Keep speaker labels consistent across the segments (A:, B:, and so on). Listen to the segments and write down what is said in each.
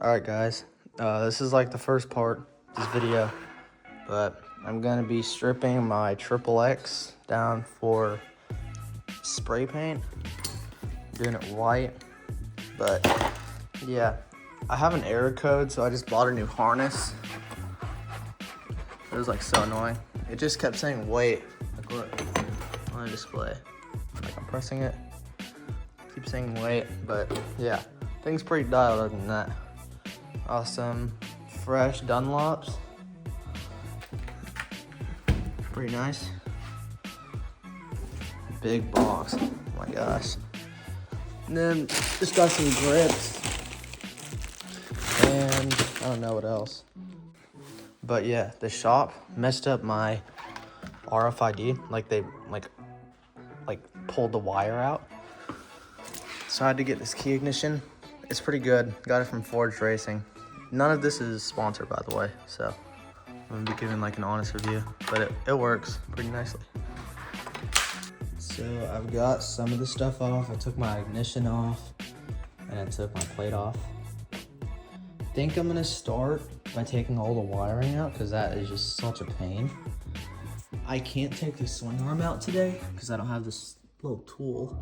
A: Alright guys, this is like the first part of this video, but I'm gonna be stripping my XXX down for spray paint, doing it white. But yeah, I have an error code, so I just bought a new harness. It was like so annoying. It just kept saying wait, like look on the display. Like I'm pressing it, keep saying wait, but yeah, things pretty dialed other than that. Awesome fresh Dunlops, pretty nice. Big box, oh my gosh. And then just got some grips and I don't know what else. But yeah, the shop messed up my RFID, like they pulled the wire out. So I had to get this key ignition. It's pretty good, got it from Forge Racing. None of this is sponsored, by the way, so I'm gonna be giving like an honest review, but it works pretty nicely. So I've got some of the stuff off. I took my ignition off and I took my plate off. I think I'm gonna start by taking all the wiring out because that is just such a pain. I can't take the swing arm out today because I don't have this little tool,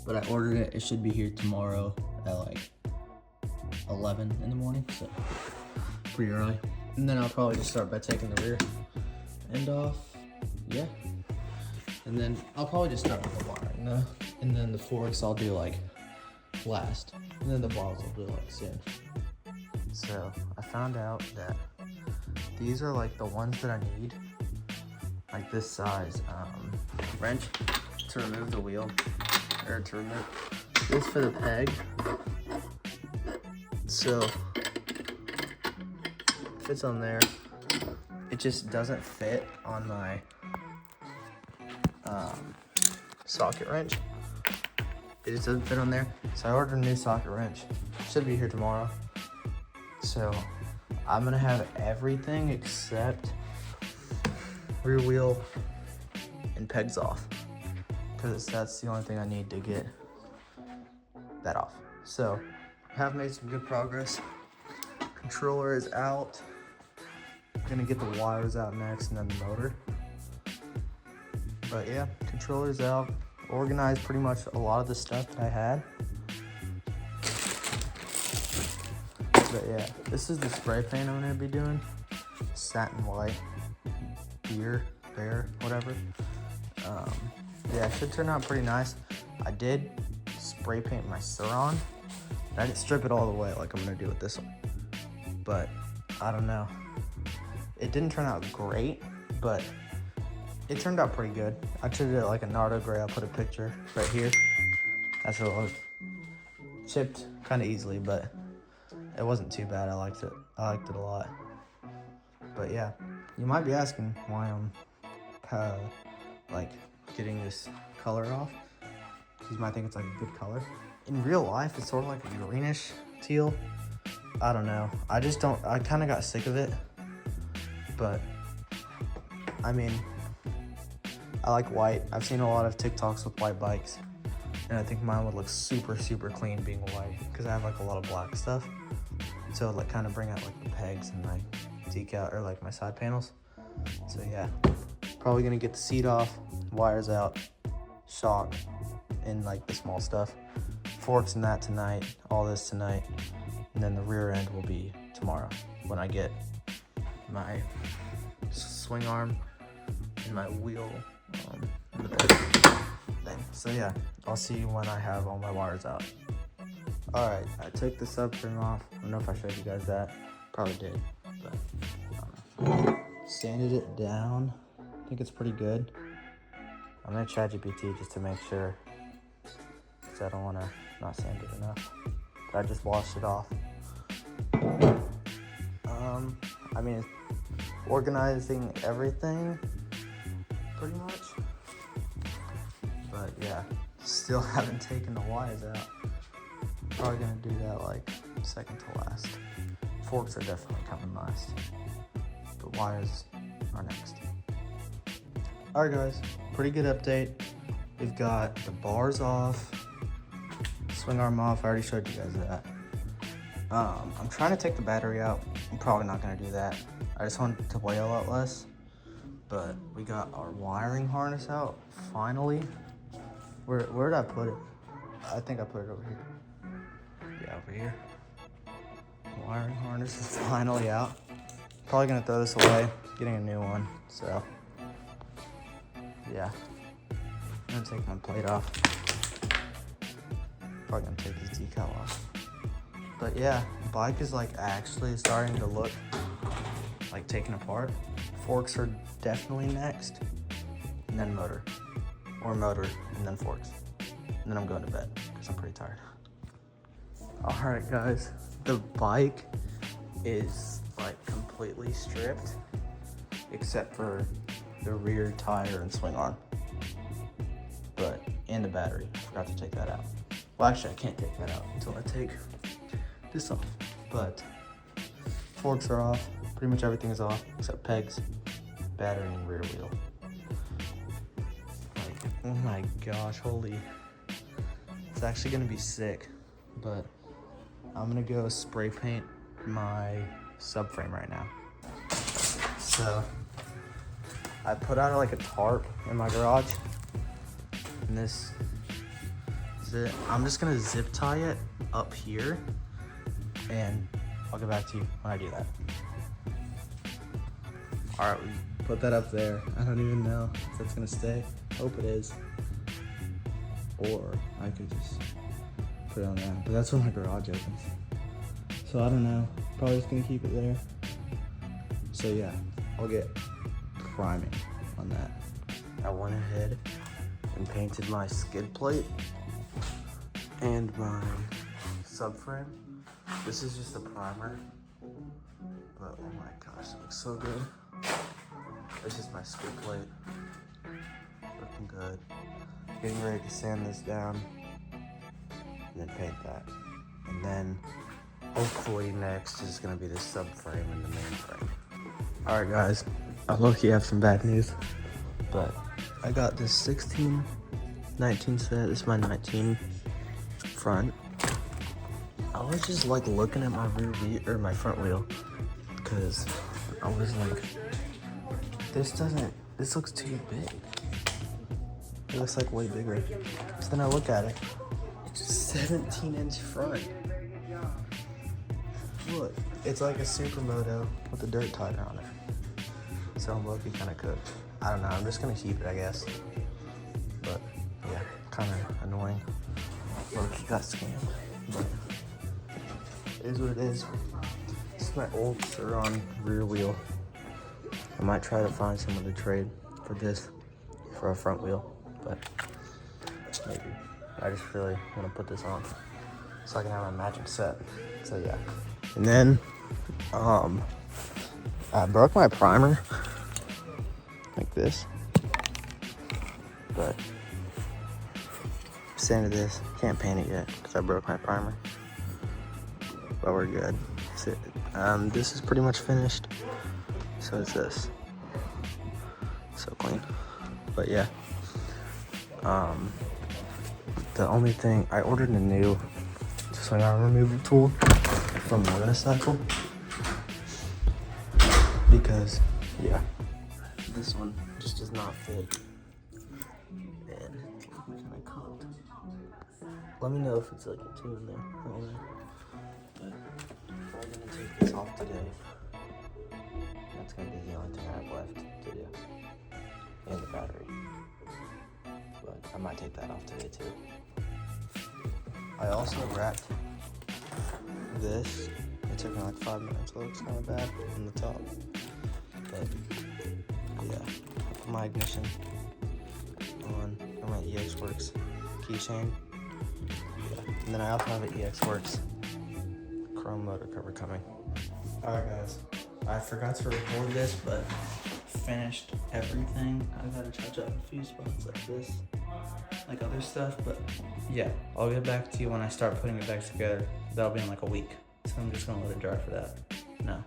A: but I ordered it. It should be here tomorrow at like 11 in the morning, so pretty early. And then I'll probably just start by taking the rear end off, yeah. And then I'll probably just start with the wiring though. And then the forks I'll do like last. And then the balls I'll do like soon. So I found out that these are like the ones that I need. Like this size wrench to remove the wheel, or to remove this for the peg. So fits on there. It just doesn't fit on my socket wrench. It just doesn't fit on there. So I ordered a new socket wrench. Should be here tomorrow. So I'm gonna have everything except rear wheel and pegs off, because that's the only thing I need to get that off. So I have made some good progress. Controller is out. Gonna get the wires out next and then the motor. But yeah, controller's out. Organized pretty much a lot of the stuff that I had. But yeah, this is the spray paint I'm gonna be doing. Satin white, bear, whatever. Yeah, it should turn out pretty nice. I did spray paint my Suron. I didn't strip it all the way like I'm gonna do with this one. But I don't know. It didn't turn out great, but it turned out pretty good. I treated it like a Nardo gray. I'll put a picture right here. That's what it was. Chipped kind of easily, but it wasn't too bad. I liked it. I liked it a lot. But yeah, you might be asking why I'm like getting this color off. You might think it's like a good color. In real life, it's sort of like a greenish teal. I don't know. I just don't, I kind of got sick of it. But I mean, I like white. I've seen a lot of TikToks with white bikes, and I think mine would look super, super clean being white because I have like a lot of black stuff. So it'd like kind of bring out like the pegs and my decal, or like my side panels. So yeah, probably gonna get the seat off, wires out, shock, and like the small stuff. Forks and that tonight, all this tonight. And then the rear end will be tomorrow when I get my swing arm and my wheel in the peg thing. So yeah, I'll see you when I have all my wires out. All right, I took the subframe off. I don't know if I showed you guys that. Probably did, but sanded it down. I think it's pretty good. I'm gonna try GPT just to make sure, because I don't want to not sand it enough. But I just washed it off. I mean, organizing everything pretty much. But yeah, still haven't taken the wires out. Probably gonna do that like second to last. Forks are definitely coming last, but wires are next. All right guys, pretty good update. We've got the bars off, swing arm off. I already showed you guys that. I'm trying to take the battery out. I'm probably not gonna do that. I just want it to weigh a lot less. But we got our wiring harness out, finally. Where did I put it? I think I put it over here. Yeah, over here. Wiring harness is finally out. Probably gonna throw this away, getting a new one, so. Yeah, I'm gonna take my plate off. Probably gonna take this decal off. But yeah, the bike is like actually starting to look like taken apart. Forks are definitely next, and then motor. Or motor, and then forks. And then I'm going to bed, because I'm pretty tired. All right, guys, the bike is like completely stripped, except for the rear tire and swing arm. And the battery, I forgot to take that out. Well, actually, I can't take that out until I take this off. But forks are off, pretty much everything is off, except pegs, battery, and rear wheel. Like, oh my gosh, holy. It's actually gonna be sick, but I'm gonna go spray paint my subframe right now. So, I put out like a tarp in my garage, and this is it. I'm just gonna zip tie it up here, and I'll get back to you when I do that. All right, we put that up there. I don't even know if that's gonna stay. Hope it is. Or I could just put it on that, but that's when my garage opens. So I don't know, probably just gonna keep it there. So yeah, I'll get priming on that. I went ahead and painted my skid plate and my subframe. This is just a primer, but oh my gosh, it looks so good. This is my skid plate, looking good. Getting ready to sand this down and then paint that. And then hopefully next is gonna be the subframe and the main frame. All right guys, I low-key have some bad news, but I got this 16, 19 set. This is my 19 front. I was just like looking at my rear wheel or my front wheel, because I was like, this looks too big. It looks like way bigger. So then I look at it, it's a 17-inch front. Look, it's like a supermoto with a dirt tire on it. So I'm low-key kind of cooked. I don't know, I'm just gonna keep it, I guess. But yeah, kind of annoying. Low-key got scammed, but it is what it is. This is my old Suron rear wheel. I might try to find someone to trade for this for a front wheel, but maybe. I just really want to put this on so I can have my matching set. So yeah. And then I broke my primer like this, but sanded this. Can't paint it yet because I broke my primer, but we're good. This is pretty much finished. So it's this. So clean. But yeah. The only thing, I ordered a new swing arm removal tool from Motorcycle, because yeah, this one just does not fit. And it's kind of cooked. Let me know if it's like a two in there. I don't know. But I'm gonna take this off today. That's gonna be the only thing I have left to do. And the battery. But I might take that off today too. I also wrapped this. It took me like 5 minutes. It looks kind of bad on the top. But yeah, I put my ignition on my EX Works keychain. Yeah. And then I also have an EX Works chrome motor cover coming. Alright guys, I forgot to record this, but finished everything. I gotta touch up a few spots like this, like other stuff, but yeah, I'll get back to you when I start putting it back together. That'll be in like a week, so I'm just gonna let it dry for that. No.